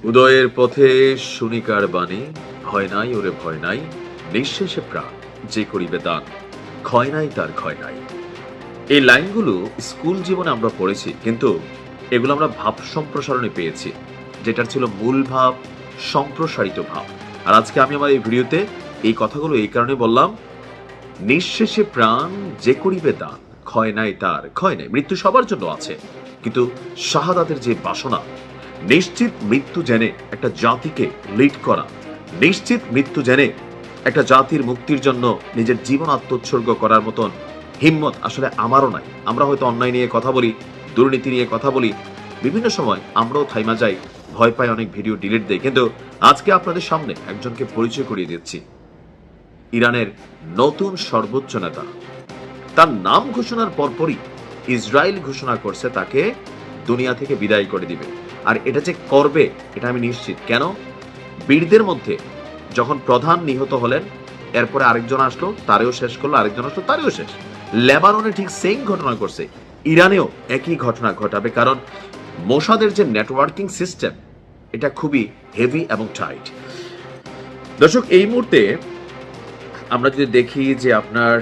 উদয়ের পথে শুনিকার বাণী, ভয় নাই ওরে ভয় নাই, নিঃশেষে প্রাণ যে করিবে দান, ক্ষয় নাই তার ক্ষয় নাই। এই লাইনগুলো স্কুল জীবনে আমরা পড়েছি, কিন্তু এগুলো আমরা ভাব সম্প্রসারণে পেয়েছি, যেটার ছিল মূল ভাব সম্প্রসারিত ভাব। আর আজকে আমি আমার এই ভিডিওতে এই কথাগুলো এই কারণে বললাম, নিঃশেষে প্রাণ যে করিবে দান, ক্ষয় নাই তার ক্ষয় নাই। মৃত্যু সবার জন্য আছে, কিন্তু শাহাদাতের যে বাসনা, নিশ্চিত মৃত্যু জেনে একটা জাতিকে লিড করা, নিশ্চিত মৃত্যু জেনে একটা জাতির মুক্তির জন্য নিজের জীবন আত্মোৎসর্গ করার মতন হিম্মত আসলে আমারও নাই। আমরা হয়তো অন্যায় নিয়ে কথা বলি, দুর্নীতি নিয়ে কথা বলি, বিভিন্ন সময় আমরাও থাইমা যাই, ভয় পাই, অনেক ভিডিও ডিলিট দেয়। কিন্তু আজকে আপনাদের সামনে একজনকে পরিচয় করিয়ে দিচ্ছি, ইরানের নতুন সর্বোচ্চ নেতা। তার নাম ঘোষণার পরপরই ইসরায়েল ঘোষণা করছে তাকে দুনিয়া থেকে বিদায় করে দিবে। আর এটা যে করবে এটা আমি নিশ্চিত। কেন? বীরদের মধ্যে যখন প্রধান নিহত হলেন, এরপরে আরেকজন আসলো, তারেও শেষ করলো, আরেকজন আসলো, তারেও শেষ। লেবাননে ঠিক সেম ঘটনা করছে, ইরানেও একই ঘটনা ঘটাবে, কারণ মোসাদের যে নেটওয়ার্কিং সিস্টেম এটা খুবই হেভি এবং টাইট। দর্শক, এই মুহূর্তে আমরা যদি দেখি যে আপনার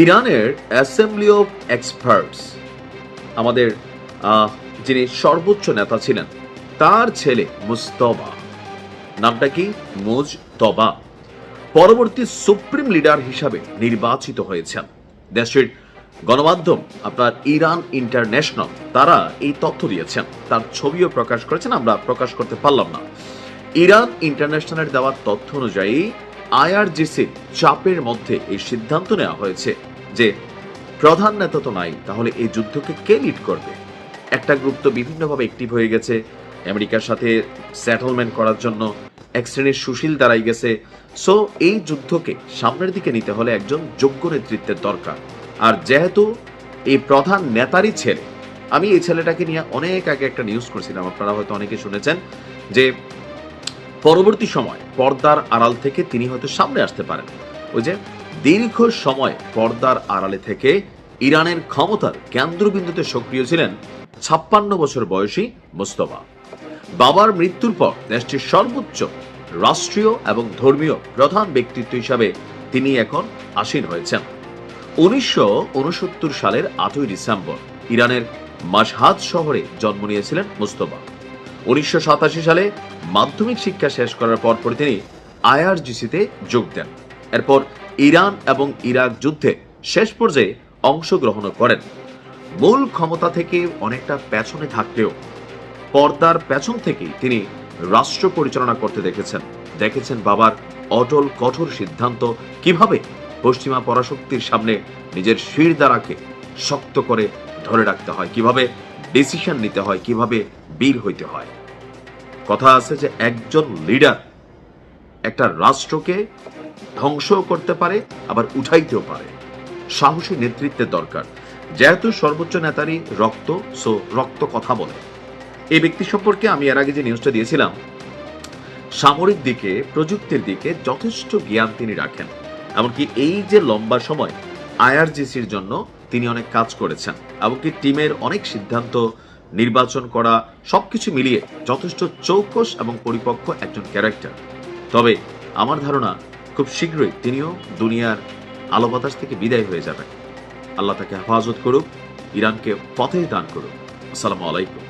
ইরানের অ্যাসেম্বলি অফ এক্সপার্টস, আমাদের যিনি সর্বোচ্চ নেতা ছিলেন, তার ছেলে মুজতবা, নামটা কি? মুজতবা পরবর্তী সুপ্রিম লিডার হিসাবে নির্বাচিত হয়েছেন। দেশটির গণমাধ্যম আপনার ইরান ইন্টারন্যাশনাল, তারা এই তথ্য দিয়েছেন, তার ছবিও প্রকাশ করেছেন, আমরা প্রকাশ করতে পারলাম না। ইরান ইন্টারন্যাশনালের দেওয়ার তথ্য অনুযায়ী আইআরজিসির চাপের মধ্যে এই সিদ্ধান্ত নেওয়া হয়েছে যে প্রধান নেতা তো নাই, তাহলে এই যুদ্ধকে কে লিড করবে? একটা গ্রুপ তো বিভিন্নভাবে অ্যাক্টিভ হয়ে গেছে আমেরিকার সাথে সেটেলমেন্ট করার জন্য, এক শ্রেণীর সুশীল দাঁড়াই গেছে। সো এই যুদ্ধকে সামনের দিকে নিতে হলে একজন যোগ্য নেতৃত্বের দরকার। আর যেহেতু এই প্রধান নেতারই ছেলে, আমি এই ছেলেটাকে নিয়ে অনেক আগে একটা নিউজ করছিলাম, আপনারা হয়তো অনেকে শুনেছেন, যে পরবর্তী সময় পর্দার আড়াল থেকে তিনি হয়তো সামনে আসতে পারেন। ওই যে দীর্ঘ সময় পর্দার আড়ালে থেকে ইরানের ক্ষমতার কেন্দ্রবিন্দুতে সক্রিয় ছিলেন 56 বছর বয়সী মুজতবা। বাবার মৃত্যুর পর দেশটির সর্বোচ্চ রাষ্ট্রীয় এবং ধর্মীয় প্রধান ব্যক্তিত্ব হিসাবে তিনি এখন আসীন হয়েছেন। 1969 সালের 8ই ডিসেম্বর ইরানের মাশহাদ শহরে জন্ম নিয়েছিলেন মুজতবা। 1987 সালে মাধ্যমিক শিক্ষা শেষ করার পর তিনি আইআরজিসিতে যোগ দেন। এরপর ইরান এবং ইরাক যুদ্ধে শেষ পর্যায়ে অংশগ্রহণ করেন। মূল ক্ষমতা থেকে অনেকটা পেছনে থাকলেও পর্দার পেছন থেকেই তিনি রাষ্ট্র পরিচালনা করতে দেখেছেন বাবার অটল কঠোর সিদ্ধান্ত, কিভাবে পশ্চিমা পরাশক্তির সামনে নিজের শিরদাঁড়াকে শক্ত করে ধরে রাখতে হয়, কিভাবে ডিসিশন নিতে হয়, কিভাবে বীর হইতে হয়। কথা আছে যে একজন লিডার একটা রাষ্ট্রকে ধ্বংসও করতে পারে, আবার উঠাইতেও পারে। সাহসী নেতৃত্বের দরকার। যেহেতু সর্বোচ্চ নেতারই রক্ত, সো রক্ত কথা বলে। এই ব্যক্তি সম্পর্কে আমি এর আগে যে নিউজটা দিয়েছিলাম, সামরিক দিকে, প্রযুক্তির দিকে যথেষ্ট জ্ঞান তিনি রাখেন। এমনকি এই যে লম্বা সময় আইআরজিসির জন্য তিনি অনেক কাজ করেছেন, এমনকি টিমের অনেক সিদ্ধান্ত, নির্বাচন করা, সবকিছু মিলিয়ে যথেষ্ট চৌকস এবং পরিপক্ক একজন ক্যারেক্টার। তবে আমার ধারণা খুব শীঘ্রই তিনিও দুনিয়ার আলো বাতাস থেকে বিদায় হয়ে যাবেন। আল্লাহ তাকে হেফাজত করুক, ইরানকে পথে দান করুক। আসসালামু আলাইকুম।